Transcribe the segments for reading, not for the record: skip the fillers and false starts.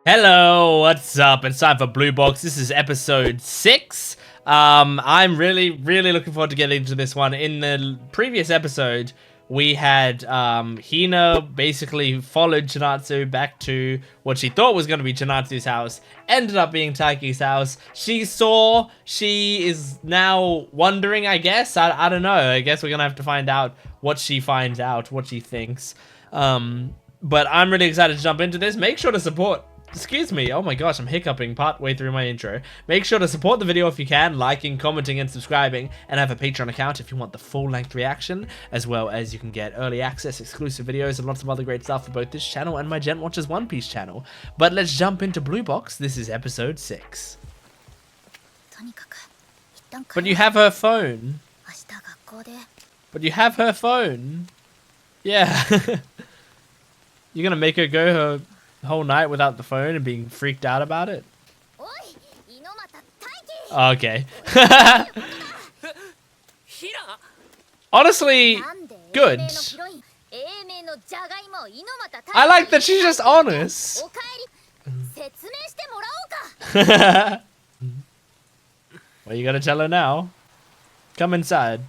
Hello, what's up? It's time for Blue Box. This is episode 6. I'm really looking forward to getting into this one. In the previous episode, we had Hina basically followed Chinatsu back to what she thought was going to be Chinatsu's house. Ended up being Taiki's house. She is now wondering, I guess. I don't know. I guess we're going to have to find out what she finds out, what she thinks. But I'm really excited to jump into this. Make sure to support. Excuse me, oh my gosh, I'm hiccuping part way through my intro. Make sure to support the video if you can, liking, commenting, and subscribing, and have a Patreon account if you want the full-length reaction, as well as you can get early access, exclusive videos, and lots of other great stuff for both this channel and my Gent Watches One Piece channel. But let's jump into Blue Box. This is episode 6. But you have her phone. But you have her phone. Yeah. You're gonna make her go her whole night without the phone and being freaked out about it? Okay. Honestly, good. I like that she's just honest. Well, you gotta tell her now. Come inside.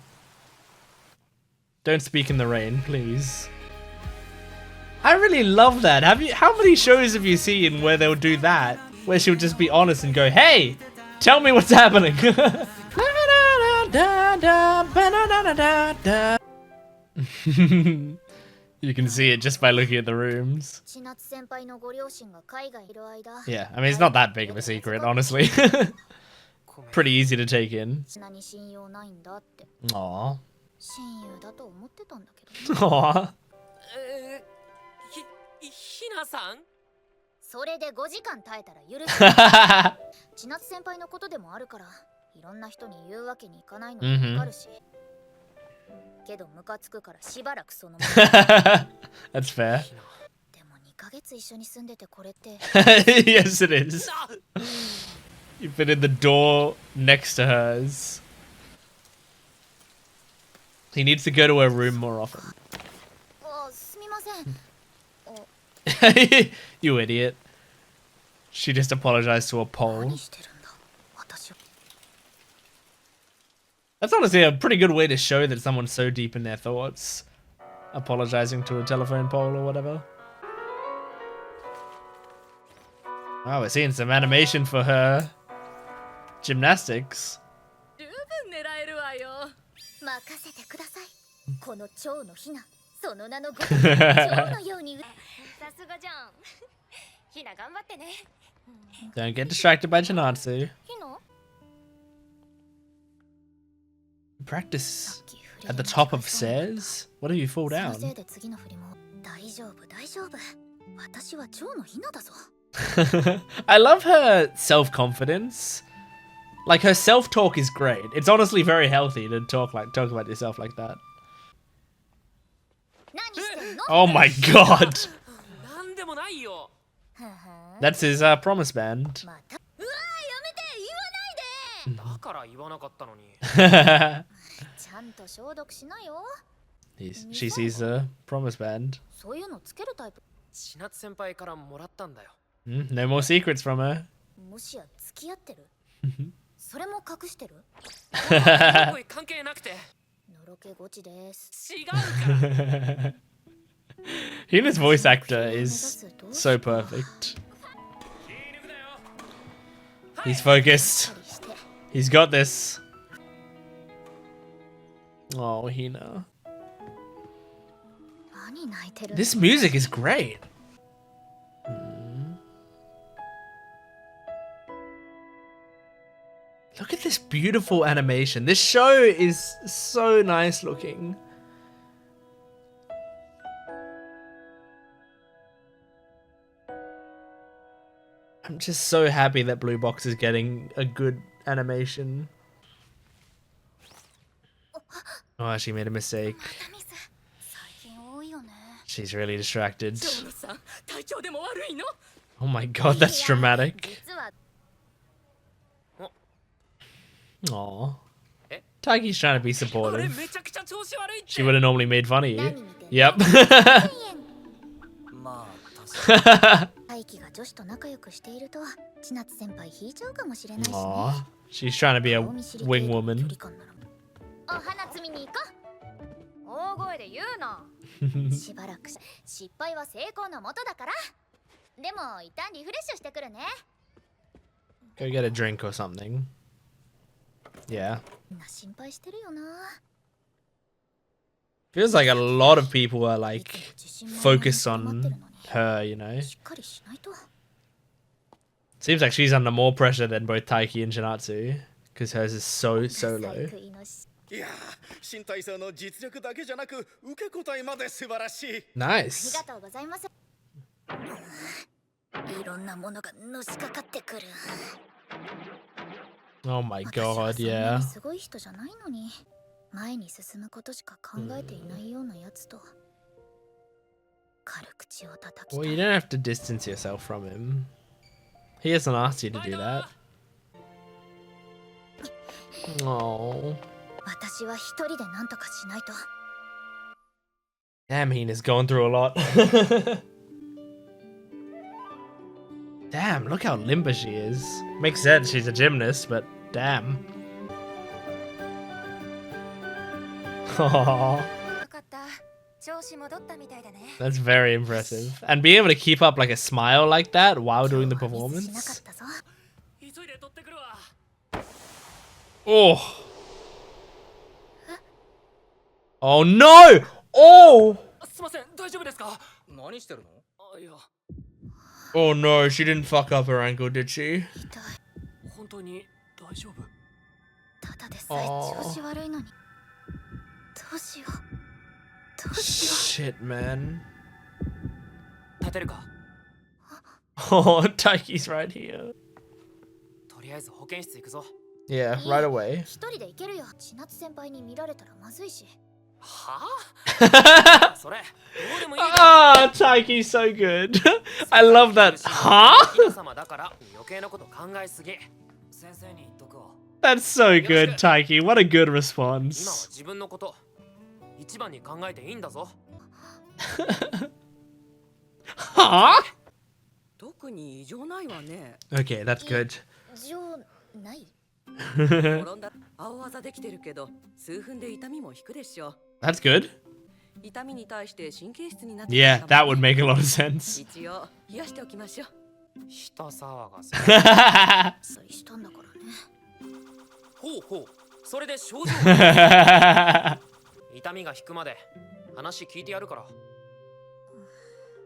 Don't speak in the rain, please. I really love that. How many shows have you seen where they'll do that? Where she'll just be honest and go, hey, tell me what's happening. You can see it just by looking at the rooms. Yeah, I mean, it's not that big of a secret, honestly. Pretty easy to take in. Aww. Aww. Hina-san? それで5時間耐えたら許す。千夏先輩のことでもあるから、いろんな人に言うわけにいかないのもわかるし。けどムカつくからしばらくそのまま。That's fair. でも2ヶ月一緒に住んでてこれって。Yes, it is. You've been in the door next to hers. He needs to go to her room more often. すみません。You idiot. She just apologized to a pole. That's honestly a pretty good way to show that someone's so deep in their thoughts. Apologizing to a telephone pole or whatever. Wow, we're seeing some animation for her gymnastics. Don't get distracted by Chinatsu. Practice at the top of stairs? What if you fall down? I love her self-confidence. Like, her self-talk is great. It's honestly very healthy to talk about yourself like that. Oh my god! That's his promise band. She sees the promise band. No more secrets from her. Hina's voice actor is so perfect. He's focused. He's got this. Oh, Hina. This music is great. Look at this beautiful animation. This show is so nice looking. I'm just so happy that Blue Box is getting a good animation. Oh, she made a mistake. She's really distracted. Oh my god, that's dramatic. Aww. Taiki's trying to be supportive. She would have normally made fun of you. Yep. 大輝が女子と仲良くしていると千夏先輩引いちゃうかもしれないしね。 Aw, she's trying to be a wing woman. お花摘みに行こう。大声で言うな。しばらく失敗は成功のもとだから。でも一旦リフレッシュしてくるね。 Go get a drink or something. Yeah. な心配してるよな。 Feels like a lot of people are like focused on her, you know. しっかりしないと。 Seems like she's under more pressure than both Taiki and Chinatsu, because hers is so low. いや、新体操の実力だけじゃなく受け答えまで素晴らしい。 Nice. ありがとうございます。いろんなものがのしかかってくる。 Oh my god, yeah. すごい人じゃないのに、前に進むことしか考えていないようなやつと軽口を叩きたい。 Well, you don't have to distance yourself from him. He hasn't asked you to do that. Oh. 私は一人で何とかしないと。 Damn, Hina's gone through a lot. Damn, look how limber she is. Makes sense, she's a gymnast, but damn. Aww. That's very impressive. And being able to keep up like a smile like that while doing the performance. Oh. Oh no! Oh! Oh no, she didn't fuck up her ankle, did she? ただでさえ調子悪いのに。どうしよう。どうしよう。 Shit, man. Oh, Taiki's right here. Yeah, right away. 一人で行けるよ。千夏先輩に見られたらまずいし。 Ah, Taiki's so good. I love that. Huh? That's so good, Taiki. What a good response. Huh? Okay, that's good. 異常ない。 That's good. Yeah, that would make a lot of sense. したんだからね。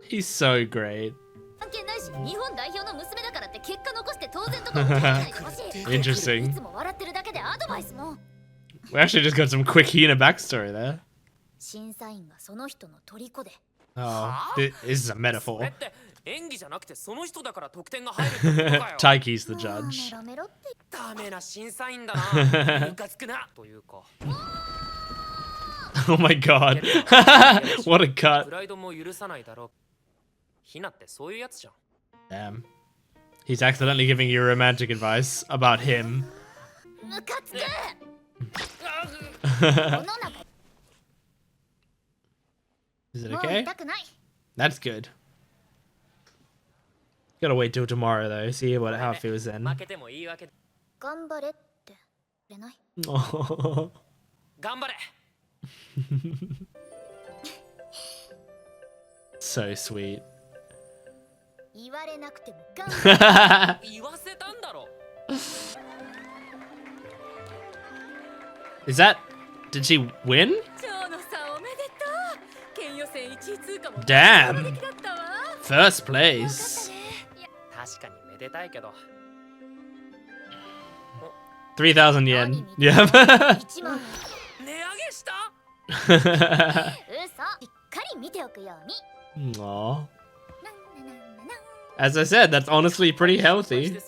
He's so great. 関係ないし、日本代表の娘だからって結果残して当然とか思わないでほしい。 Interesting. いつも笑ってるだけでアドバイスも。 We actually just got some quick Hina backstory there. 審査員がその人の虜で。 Oh, this is a metaphor. 演技じゃなくてその人だから得点が Taiki's the judge. メロメロって。 ダメな審査員だな。ムカつくなというか。 Oh my god. What a cut. プライドも許さないだろう。ヒナってそういうやつじゃん。 Damn. He's accidentally giving you romantic advice about him. ムカつく。 Is it もう okay? 痛くない。 That's good. Gotta wait till tomorrow though, see how it feels then. 負けてもいいわけ。頑張れってくれない。 Oh. 頑張れ。 So sweet. 言われなくても頑張れ。言わせたんだろ。 Is that... Did she win? Damn. First place. 確かにめでたいけど。 3,000 yen. Yeah. 1万。値上げした？嘘。しっかり見ておくように。 Aw. As I said, that's honestly pretty healthy.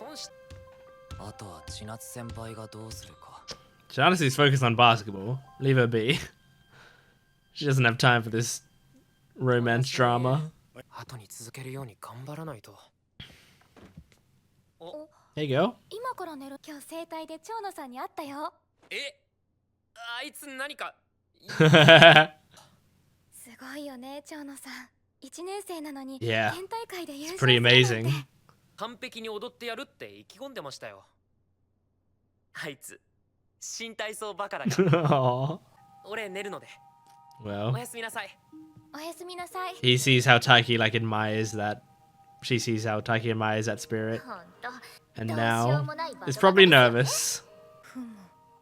あとは千夏先輩がどうするか。 Chinatsu's focused on basketball. Leave her be. She doesn't have time for this romance drama. 後に続けるように頑張らないと。 There you go. 今から寝る。今日整体で長野さんに会ったよ。あいつ何か。すごいよね、長野さん。Yeah, it's pretty amazing. 完璧に踊ってやるって意気込んでましたよ。あいつ新体操バカだから。Aw. 俺寝るので。お Well, やすみなさい。おやすみなさい。 he sees how Taiki like admires that. She sees how Taiki admires that spirit, ほんと and どうしよ now うもないバカ is バカ probably ですよね。 nervous.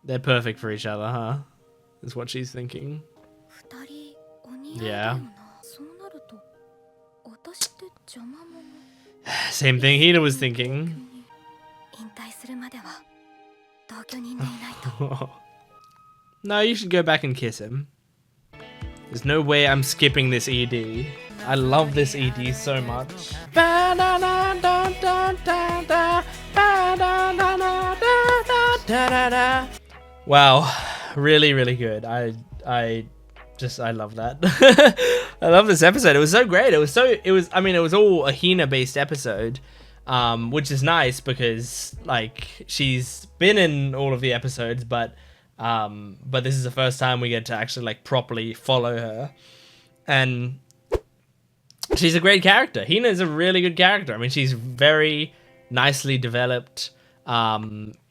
They're perfect for each other, huh? Is what she's thinking. 二人お似合い Yeah. だよな。そうなると私って邪魔者。 Same thing Hina was thinking. 引退するまでは同居人でいないと。 No, you should go back and kiss him. There's no way I'm skipping this ED. I love this ED so much. Wow, really, really good. I love that. I love this episode. It was so great. It was all a Hina based episode. Which is nice because like she's been in all of the episodes, but this is the first time we get to actually like properly follow her, and she's a great character. Hina is a really good character. I mean, she's very nicely developed,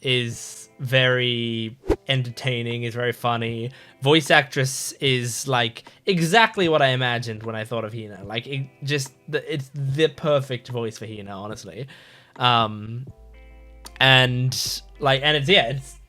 is very entertaining, is very funny. Voice actress is like exactly what I imagined when I thought of Hina. Like it's the perfect voice for Hina, honestly. And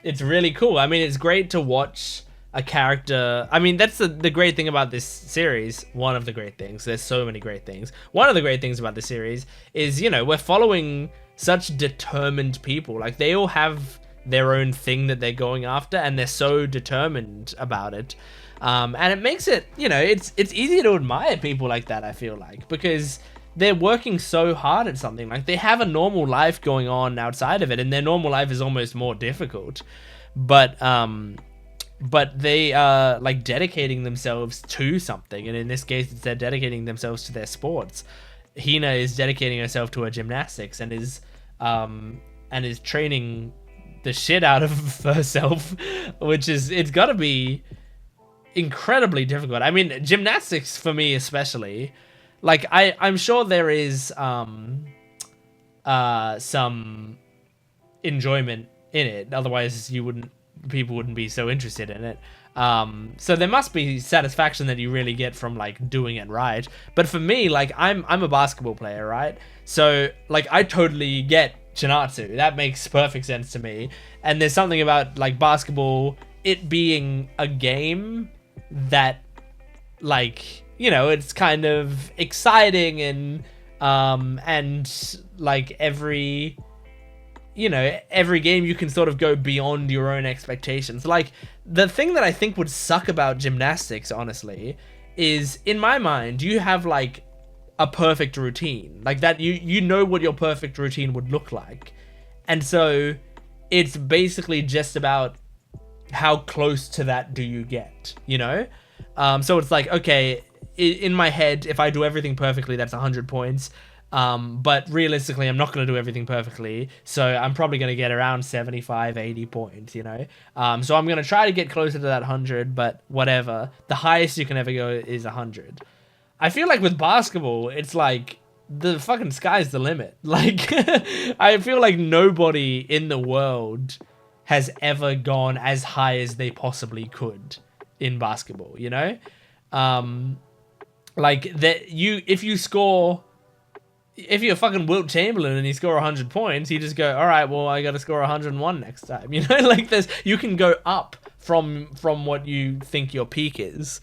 it's really cool. I mean, it's great to watch a character. I mean, that's the great thing about this series. One of the great things. There's so many great things. One of the great things about this series is, you know, we're following such determined people. Like they all have their own thing that they're going after, and they're so determined about it. And it makes it, you know, it's easy to admire people like that, I feel like, because they're working so hard at something. Like they have a normal life going on outside of it, and their normal life is almost more difficult. But they are like dedicating themselves to something, and in this case, they're dedicating themselves to their sports. Hina is dedicating herself to her gymnastics and is training the shit out of herself, which is, it's got to be incredibly difficult. I mean, gymnastics for me especially, like I'm sure there is some enjoyment in it, otherwise people wouldn't be so interested in it. So there must be satisfaction that you really get from like doing it right. But for me, like I'm a basketball player, right? So like I totally get chinatsu. That makes perfect sense to me. And there's something about like basketball, it being a game that, like, you know, it's kind of exciting and like every game you can sort of go beyond your own expectations. Like the thing that I think would suck about gymnastics, honestly, is in my mind you have like a perfect routine, like that you know what your perfect routine would look like, and so it's basically just about how close to that do you get, you know. So it's like, okay, in my head, if I do everything perfectly, that's 100 points. But realistically, I'm not going to do everything perfectly, so I'm probably going to get around 75, 80 points, you know? So I'm going to try to get closer to that 100, but whatever. The highest you can ever go is 100. I feel like with basketball, it's like the fucking sky's the limit. Like, I feel like nobody in the world has ever gone as high as they possibly could in basketball, you know? Like, that if you're fucking Wilt Chamberlain and you score 100 points, you just go, all right, well, I got to score 101 next time. You know, like you can go up from what you think your peak is.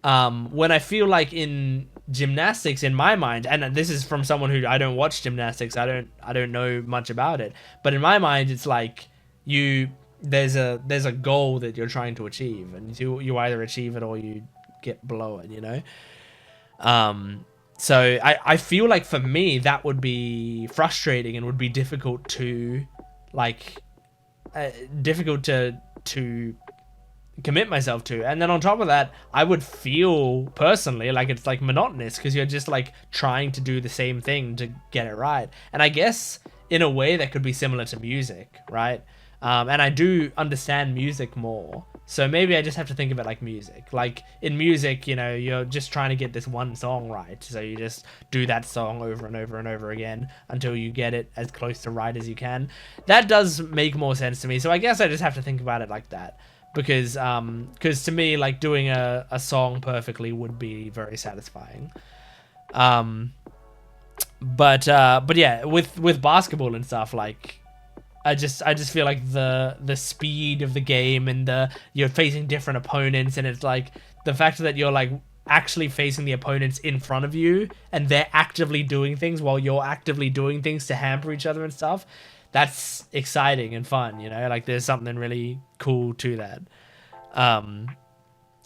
When I feel like in gymnastics, in my mind, and this is from someone who I don't watch gymnastics, I don't know much about it, but in my mind, it's like there's a goal that you're trying to achieve, and you either achieve it or you get below it, you know. So I feel like for me that would be frustrating and would be difficult to commit myself to. And then on top of that, I would feel personally like it's like monotonous because you're just like trying to do the same thing to get it right. And I guess in a way that could be similar to music, right? And I do understand music more, So maybe I just have to think of it like music. Like in music, you know, you're just trying to get this one song right. So you just do that song over and over and over again until you get it as close to right as you can. That does make more sense to me. So I guess I just have to think about it like that. Because to me, like doing a song perfectly would be very satisfying. But yeah, with basketball and stuff, like I just feel like the speed of the game and you're facing different opponents, and it's like the fact that you're like actually facing the opponents in front of you and they're actively doing things while you're actively doing things to hamper each other and stuff. That's exciting and fun, you know, like there's something really cool to that.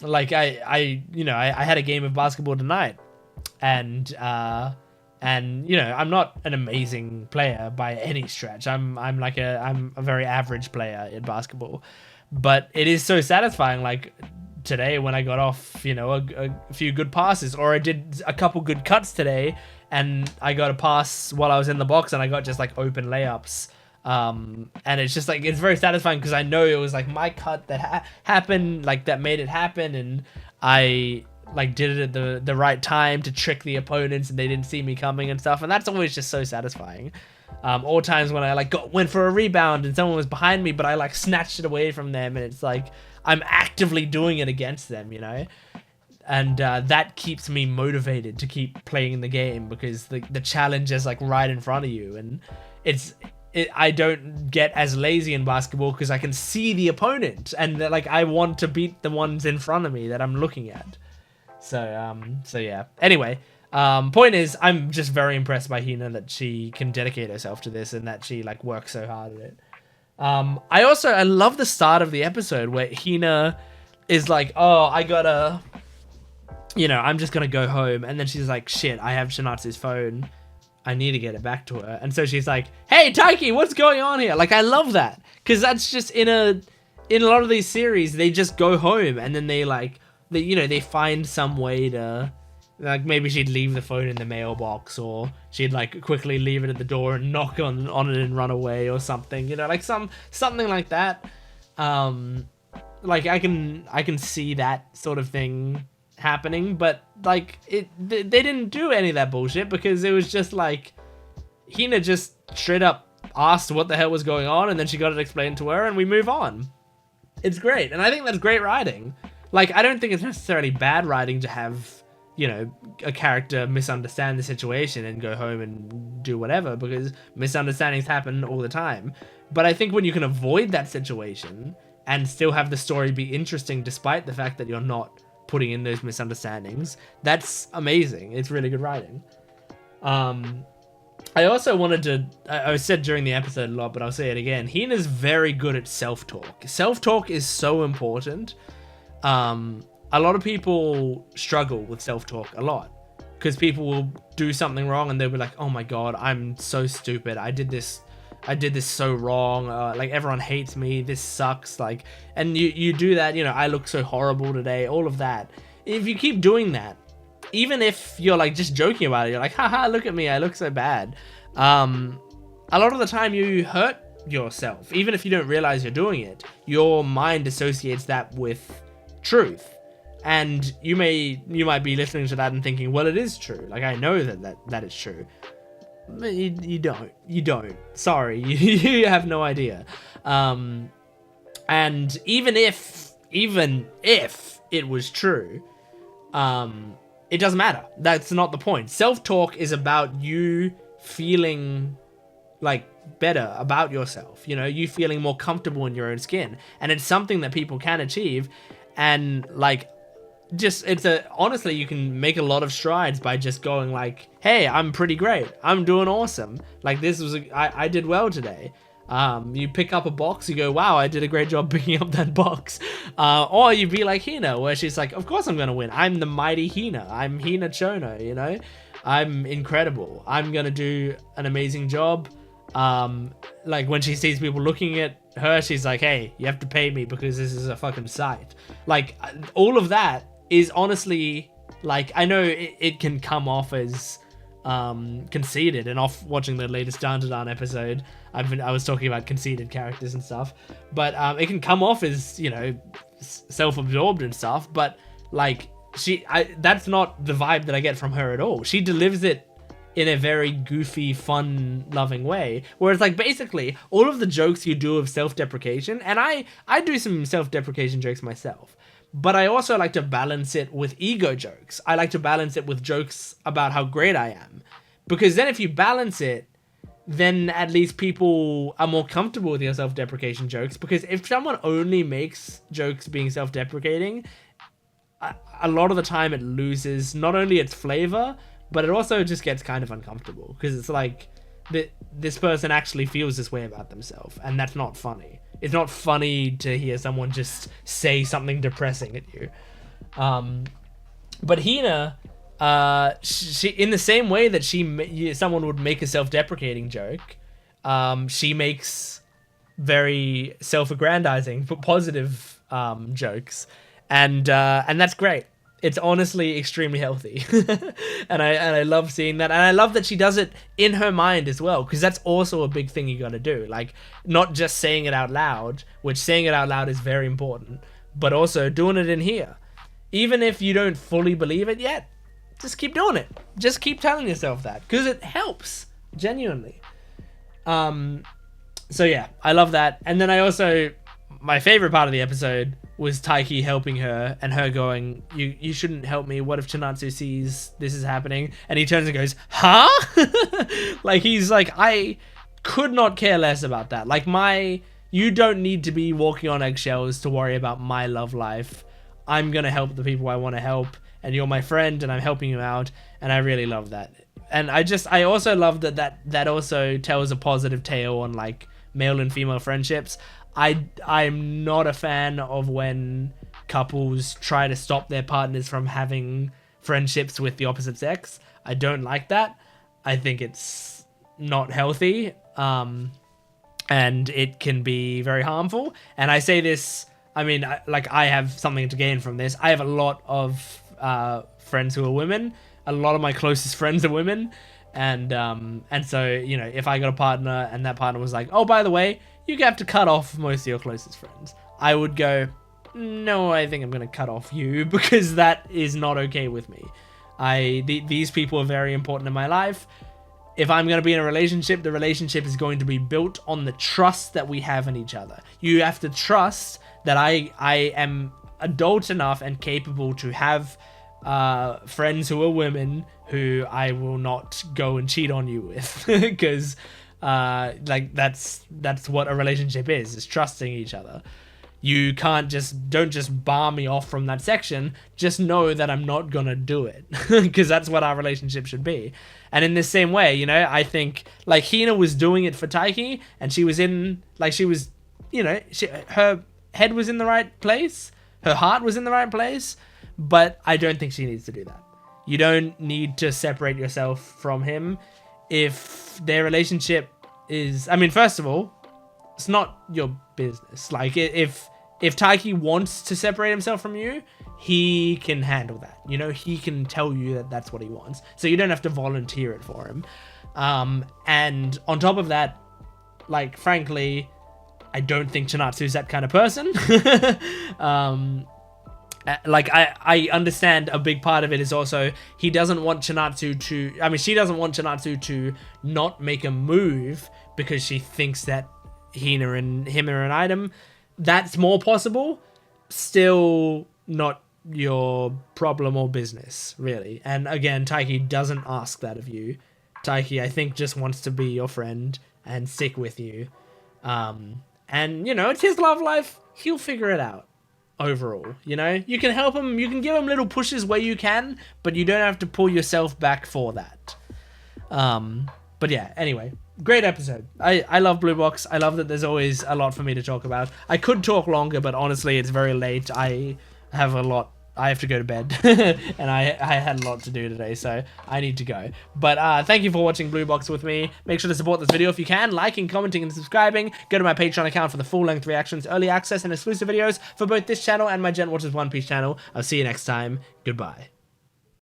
Like I had a game of basketball tonight, and you know, I'm not an amazing player by any stretch. I'm a very average player in basketball, but it is so satisfying. Like today when I got off, you know, a few good passes, or I did a couple good cuts today, and I got a pass while I was in the box, and I got just like open layups. And it's just like, it's very satisfying because I know it was like my cut that happened, like that made it happen, and I like did it at the right time to trick the opponents and they didn't see me coming and stuff, and that's always just so satisfying. Or times when I like went for a rebound and someone was behind me, but I like snatched it away from them, and it's like I'm actively doing it against them, you know. And that keeps me motivated to keep playing the game, because the challenge is like right in front of you, and I don't get as lazy in basketball because I can see the opponent, and like I want to beat the ones in front of me that I'm looking at. So yeah. Anyway, point is, I'm just very impressed by Hina that she can dedicate herself to this and that she like works so hard at it. I love the start of the episode where Hina is like, oh, I gotta, you know, I'm just gonna go home, and then she's like, shit, I have Chinatsu's phone. I need to get it back to her. And so she's like, hey, Taiki, what's going on here? Like, I love that. Because that's just in a lot of these series, they just go home and then they find some way to, like, maybe she'd leave the phone in the mailbox, or she'd like quickly leave it at the door and knock on it and run away or something, you know, like something like that. Like I can see that sort of thing happening, but like they didn't do any of that bullshit, because it was just like Hina just straight up asked what the hell was going on, and then she got it explained to her, and we move on. It's great, and I think that's great writing. Like, I don't think it's necessarily bad writing to have, you know, a character misunderstand the situation and go home and do whatever, because misunderstandings happen all the time. But I think when you can avoid that situation and still have the story be interesting despite the fact that you're not putting in those misunderstandings, that's amazing. It's really good writing. I also wanted to, I said during the episode a lot, but I'll say it again, Hina's very good at self-talk. Self-talk is so important. A lot of people struggle with self-talk a lot, because people will do something wrong and they'll be like, oh my god, I'm so stupid, I did this so wrong, like everyone hates me, this sucks, like, and you do that, you know, I look so horrible today, all of that. If you keep doing that, even if you're like just joking about it, you're like, haha, look at me, I look so bad, a lot of the time you hurt yourself. Even if you don't realize you're doing it, your mind associates that with truth, and you might be listening to that and thinking, well, it is true, like I know that it's true. But you don't. Sorry, you have no idea. And even if it was true, it doesn't matter. That's not the point. Self-talk is about you feeling like better about yourself, you know, you feeling more comfortable in your own skin, and it's something that people can achieve. And like, just honestly, you can make a lot of strides by just going like, hey, I'm pretty great, I'm doing awesome, like this was I did well today. You pick up a box, you go, wow, I did a great job picking up that box. Or you be like Hina, where she's like, of course I'm gonna win, I'm the mighty Hina, I'm Hina Chono, you know, I'm incredible, I'm gonna do an amazing job. Like when she sees people looking at her, she's like, hey, you have to pay me because this is a fucking site. Like, all of that is honestly, like, I know it can come off as conceited, and off watching the latest Dan episode, I was talking about conceited characters and stuff, but it can come off as, you know, self-absorbed and stuff, but like that's not the vibe that I get from her at all. She delivers it in a very goofy, fun, loving way, whereas like basically all of the jokes you do of self-deprecation, and I do some self-deprecation jokes myself, but I also like to balance it with ego jokes. I like to balance it with jokes about how great I am, because then if you balance it, then at least people are more comfortable with your self-deprecation jokes, because if someone only makes jokes being self-deprecating, a lot of the time it loses not only its flavor, but it also just gets kind of uncomfortable, because it's like this person actually feels this way about themselves, and that's not funny. It's not funny to hear someone just say something depressing at you. But Hina, she, in the same way that someone would make a self-deprecating joke, she makes very self-aggrandizing but positive jokes, and that's great. It's honestly extremely healthy. and I love seeing that. And I love that she does it in her mind as well, because that's also a big thing you gotta do. Like, not just saying it out loud, which saying it out loud is very important, but also doing it in here. Even if you don't fully believe it yet, just keep doing it. Just keep telling yourself that, because it helps, genuinely. So yeah, I love that. And then I also, my favorite part of the episode was Taiki helping her, and her going, you shouldn't help me, what if Chinatsu sees this is happening? And he turns and goes, huh? Like, he's like, I could not care less about that. Like, you don't need to be walking on eggshells to worry about my love life. I'm gonna help the people I want to help, and you're my friend, and I'm helping you out, and I really love that. And I also love that also tells a positive tale on, like, male and female friendships. I'm not a fan of when couples try to stop their partners from having friendships with the opposite sex. I don't like that. I think it's not healthy, and it can be very harmful. And I say this, I mean, I have something to gain from this. I have a lot of friends who are women. A lot of my closest friends are women. And so, you know, if I got a partner and that partner was like, oh, by the way, you have to cut off most of your closest friends, I would go, no, I think I'm going to cut off you, because that is not okay with me. These people are very important in my life. If I'm going to be in a relationship, the relationship is going to be built on the trust that we have in each other. You have to trust that I am adult enough and capable to have friends who are women who I will not go and cheat on you with, because like that's what a relationship is trusting each other. You don't just bar me off from that section. Just know that I'm not gonna do it, because that's what our relationship should be. And in the same way, you know, I think like Hina was doing it for Taiki, and she was you know, her head was in the right place, her heart was in the right place, but I don't think she needs to do that. You don't need to separate yourself from him if their relationship is, I mean, first of all, it's not your business. Like, if Taiki wants to separate himself from you, he can handle that. You know, he can tell you that that's what he wants. So you don't have to volunteer it for him. And on top of that, like, frankly, I don't think Chinatsu's that kind of person. Like, I understand a big part of it is also he doesn't want Chinatsu to, I mean, she doesn't want Chinatsu to not make a move because she thinks that Hina and him are an item. That's more possible. Still not your problem or business, really. And again, Taiki doesn't ask that of you. Taiki, I think, just wants to be your friend and stick with you. And, you know, it's his love life. He'll figure it out. Overall, you know, you can help him, you can give him little pushes where you can, but you don't have to pull yourself back for that. But yeah, anyway, great episode. I love Blue Box. I love that there's always a lot for me to talk about. I could talk longer, but honestly, it's very late. I have to go to bed, and I had a lot to do today, so I need to go. But thank you for watching Blue Box with me. Make sure to support this video if you can, liking, commenting, and subscribing. Go to my Patreon account for the full-length reactions, early access, and exclusive videos for both this channel and my Gent Watches One Piece channel. I'll see you next time. Goodbye.